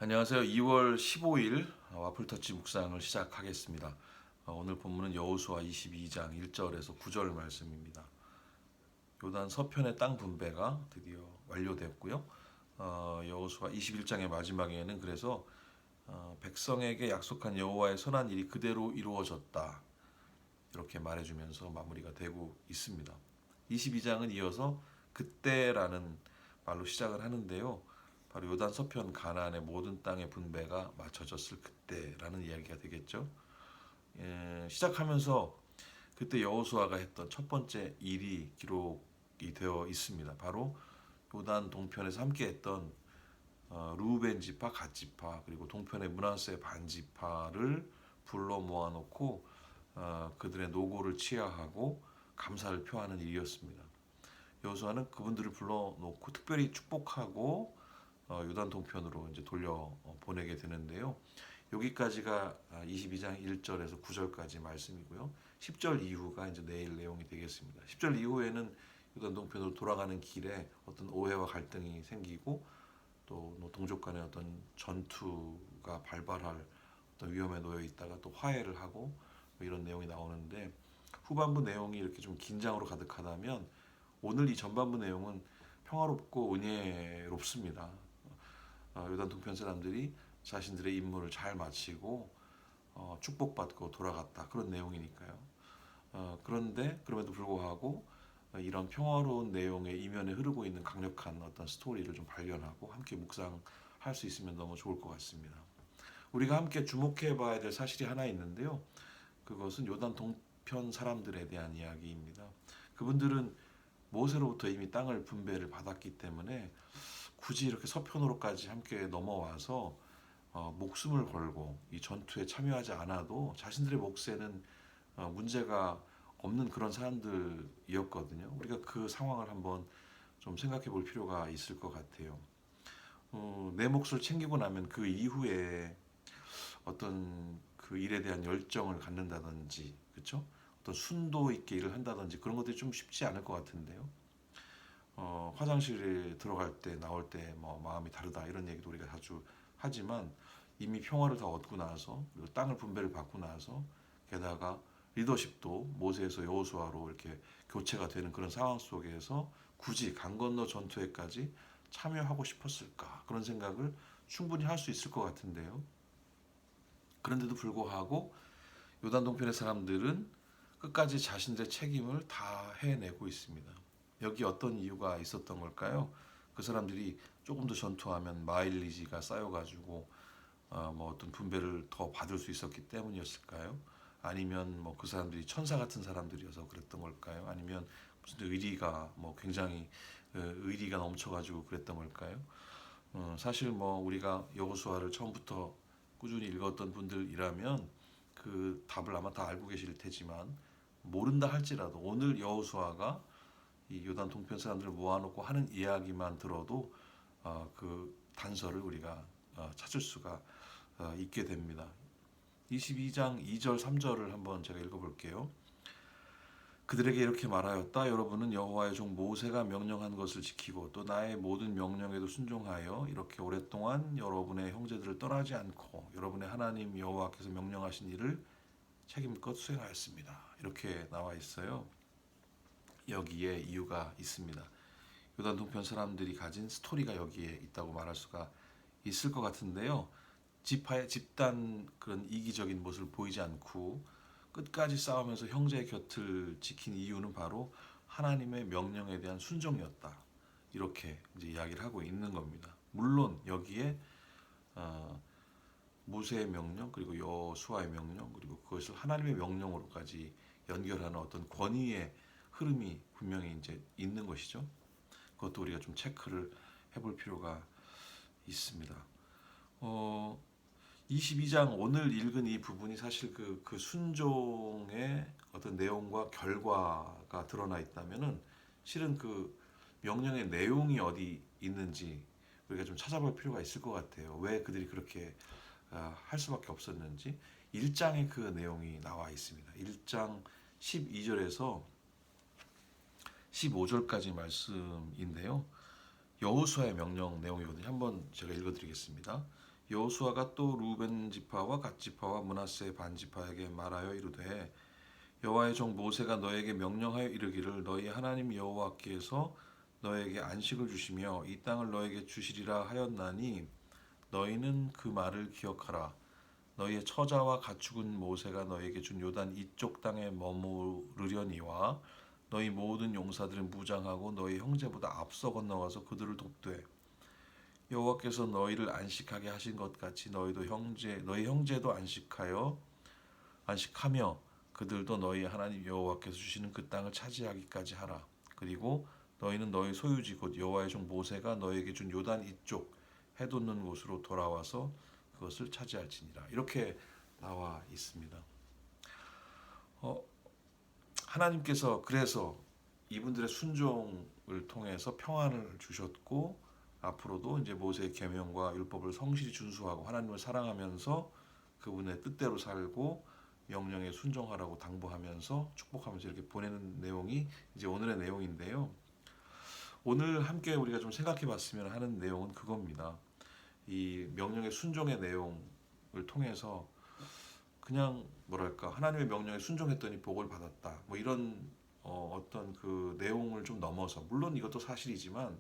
안녕하세요. 2월 15일 와플터치 묵상을 시작하겠습니다. 오늘 본문은 여호수아 22장 1절에서 9절 말씀입니다. 요단 서편의 땅 분배가 드디어 완료되었고요. 여호수아 21장의 마지막에는 그래서 백성에게 약속한 여호와의 선한 일이 그대로 이루어졌다. 이렇게 말해주면서 마무리가 되고 있습니다. 22장은 이어서 그때라는 말로 시작을 하는데요. 바로 요단 서편 가나안의 모든 땅의 분배가 맞춰졌을 그때라는 이야기가 되겠죠. 시작하면서 그때 여호수아가 했던 첫 번째 일이 기록이 되어 있습니다. 바로 요단 동편에서 함께했던 루벤 지파, 갓 지파 그리고 동편의 므낫세 반 지파를 불러 모아놓고 그들의 노고를 치하하고 감사를 표하는 일이었습니다. 여호수아는 그분들을 불러놓고 특별히 축복하고 요단 동편으로 이제 돌려 보내게 되는데요. 여기까지가 22장 1절에서 9절까지 말씀이고요. 10절 이후가 이제 내일 내용이 되겠습니다. 10절 이후에는 요단 동편으로 돌아가는 길에 어떤 오해와 갈등이 생기고 또 동족 간의 어떤 전투가 발발할 어떤 위험에 놓여 있다가 또 화해를 하고 이런 내용이 나오는데 후반부 내용이 이렇게 좀 긴장으로 가득하다면 오늘 이 전반부 내용은 평화롭고 은혜롭습니다. 요단 동편 사람들이 자신들의 임무를 잘 마치고 축복받고 돌아갔다 그런 내용이니까요. 그런데 그럼에도 불구하고 이런 평화로운 내용의 이면에 흐르고 있는 강력한 어떤 스토리를 좀 발견하고 함께 묵상할 수 있으면 너무 좋을 것 같습니다. 우리가 함께 주목해 봐야 될 사실이 하나 있는데요. 그것은 요단 동편 사람들에 대한 이야기입니다. 그분들은 모세로부터 이미 땅을 분배를 받았기 때문에 굳이 이렇게 서편으로까지 함께 넘어와서 목숨을 걸고 이 전투에 참여하지 않아도 자신들의 몫에는 문제가 없는 그런 사람들이었거든요. 우리가 그 상황을 한번 좀 생각해 볼 필요가 있을 것 같아요. 내 몫을 챙기고 나면 그 이후에 어떤 그 일에 대한 열정을 갖는다든지, 그렇죠? 어떤 순도 있게 일을 한다든지 그런 것들이 좀 쉽지 않을 것 같은데요. 화장실에 들어갈 때 나올 때 뭐 마음이 다르다 이런 얘기도 우리가 자주 하지만 이미 평화를 다 얻고 나서 그리고 땅을 분배를 받고 나서 게다가 리더십도 모세에서 여호수아로 이렇게 교체가 되는 그런 상황 속에서 굳이 강 건너 전투에까지 참여하고 싶었을까 그런 생각을 충분히 할 수 있을 것 같은데요. 그런데도 불구하고 요단 동편의 사람들은 끝까지 자신들의 책임을 다 해내고 있습니다. 여기 어떤 이유가 있었던 걸까요? 그 사람들이 조금 더 전투하면 마일리지가 쌓여가지고 뭐 어떤 분배를 더 받을 수 있었기 때문이었을까요? 아니면 뭐 그 사람들이 천사 같은 사람들이어서 그랬던 걸까요? 아니면 무슨 의리가 뭐 굉장히 의리가 넘쳐가지고 그랬던 걸까요? 사실 뭐 우리가 여호수아를 처음부터 꾸준히 읽었던 분들이라면 그 답을 아마 다 알고 계실 테지만 모른다 할지라도 오늘 여호수아가 이 요단 동편 사람들을 모아놓고 하는 이야기만 들어도 그 단서를 우리가 찾을 수가 있게 됩니다. 22장 2절 3절을 한번 제가 읽어볼게요. 그들에게 이렇게 말하였다. 여러분은 여호와의 종 모세가 명령한 것을 지키고 또 나의 모든 명령에도 순종하여 이렇게 오랫동안 여러분의 형제들을 떠나지 않고 여러분의 하나님 여호와께서 명령하신 일을 책임껏 수행하였습니다. 이렇게 나와 있어요. 여기에 이유가 있습니다. 요단 동편 사람들이 가진 스토리가 여기에 있다고 말할 수가 있을 것 같은데요. 집단 그런 이기적인 모습을 보이지 않고 끝까지 싸우면서 형제의 곁을 지킨 이유는 바로 하나님의 명령에 대한 순종이었다. 이렇게 이제 이야기를 하고 있는 겁니다. 물론 여기에 모세의 명령 그리고 여호수아의 명령 그리고 그것을 하나님의 명령으로까지 연결하는 어떤 권위의 흐름이 분명히 이제 있는 것이죠. 그것도 우리가 좀 체크를 해볼 필요가 있습니다. 22장 오늘 읽은 이 부분이 사실 그 순종의 어떤 내용과 결과가 드러나 있다면은 실은 그 명령의 내용이 어디 있는지 우리가 좀 찾아볼 필요가 있을 것 같아요. 왜 그들이 그렇게 할 수밖에 없었는지 1장에 그 내용이 나와 있습니다. 1장 12절에서 15절까지 말씀인데요. 여호수아의 명령 내용이거든요. 한번 제가 읽어드리겠습니다. 여호수아가 또 루벤 지파와 갓 지파와 므낫세 반 지파에게 말하여 이르되 여호와의 종 모세가 너에게 명령하여 이르기를 너희 하나님 여호와께서 너에게 안식을 주시며 이 땅을 너에게 주시리라 하였나니 너희는 그 말을 기억하라. 너희의 처자와 가축은 모세가 너에게 준 요단 이쪽 땅에 머무르려니와 너희 모든 용사들은 무장하고 너희 형제보다 앞서 건너가서 그들을 돕되 여호와께서 너희를 안식하게 하신 것 같이 너희 형제도 안식하며 그들도 너희 하나님 여호와께서 주시는 그 땅을 차지하기까지 하라. 그리고 너희는 너희 소유지 곧 여호와의 종 모세가 너에게 준 요단 이쪽 해돋는 곳으로 돌아와서 그것을 차지할지니라. 이렇게 나와 있습니다. 하나님께서 그래서 이분들의 순종을 통해서 평안을 주셨고 앞으로도 이제 모세의 계명과 율법을 성실히 준수하고 하나님을 사랑하면서 그분의 뜻대로 살고 명령에 순종하라고 당부하면서 축복하면서 이렇게 보내는 내용이 이제 오늘의 내용인데요. 오늘 함께 우리가 좀 생각해 봤으면 하는 내용은 그겁니다. 이 명령의 순종의 내용을 통해서 그냥 뭐랄까 하나님의 명령에 순종했더니 복을 받았다 뭐 이런 어떤 그 내용을 좀 넘어서 물론 이것도 사실이지만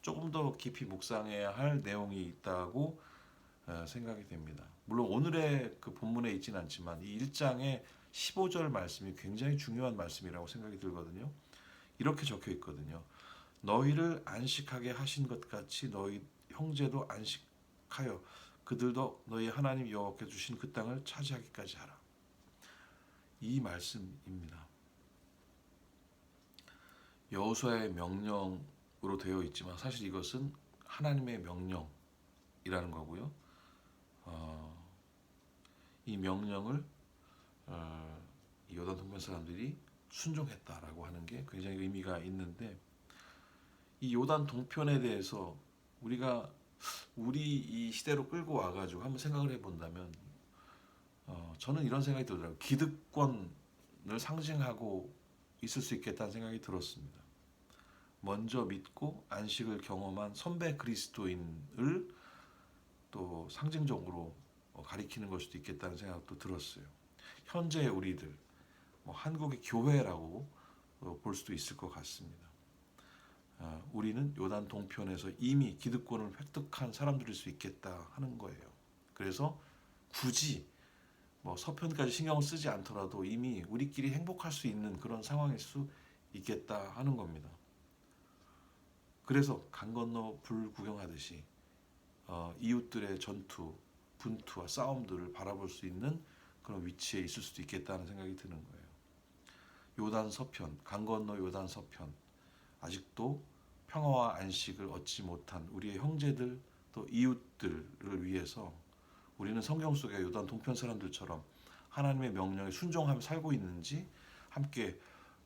조금 더 깊이 묵상해야 할 내용이 있다고 생각이 됩니다. 물론 오늘의 그 본문에 있지는 않지만 이 1장의 15절 말씀이 굉장히 중요한 말씀이라고 생각이 들거든요. 이렇게 적혀 있거든요. 너희를 안식하게 하신 것 같이 너희 형제도 안식하여 그들도 너희 하나님 여호와께 주신 그 땅을 차지하기까지 하라. 이 말씀입니다. 여호수아의 명령으로 되어 있지만 사실 이것은 하나님의 명령이라는 거고요. 이 명령을 이 요단 동편 사람들이 순종했다라고 하는 게 굉장히 의미가 있는데 이 요단 동편에 대해서 우리가 우리 이 시대로 끌고 와가지고 한번 생각을 해본다면 저는 이런 생각이 들더라고요. 기득권을 상징하고 있을 수 있겠다는 생각이 들었습니다. 먼저 믿고 안식을 경험한 선배 그리스도인을 또 상징적으로 가리키는 걸 수도 있겠다는 생각도 들었어요. 현재 우리들, 한국의 교회라고 볼 수도 있을 것 같습니다. 우리는 요단 동편에서 이미 기득권을 획득한 사람들일 수 있겠다 하는 거예요. 그래서 굳이 서편까지 신경을 쓰지 않더라도 이미 우리끼리 행복할 수 있는 그런 상황일 수 있겠다 하는 겁니다. 그래서 강 건너 불 구경하듯이 이웃들의 전투, 분투와 싸움들을 바라볼 수 있는 그런 위치에 있을 수도 있겠다는 생각이 드는 거예요. 요단 서편, 강 건너 요단 서편, 아직도 평화와 안식을 얻지 못한 우리의 형제들 또 이웃들을 위해서 우리는 성경 속의 요단 동편 사람들처럼 하나님의 명령에 순종하며 살고 있는지 함께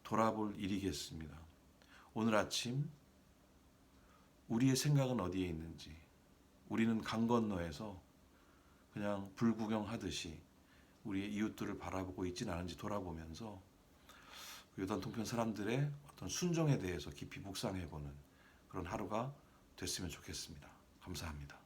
돌아볼 일이겠습니다. 오늘 아침 우리의 생각은 어디에 있는지, 우리는 강 건너에서 그냥 불구경하듯이 우리의 이웃들을 바라보고 있지는 않은지 돌아보면서 요단 동편 사람들의 어떤 순종에 대해서 깊이 묵상해보는 그런 하루가 됐으면 좋겠습니다. 감사합니다.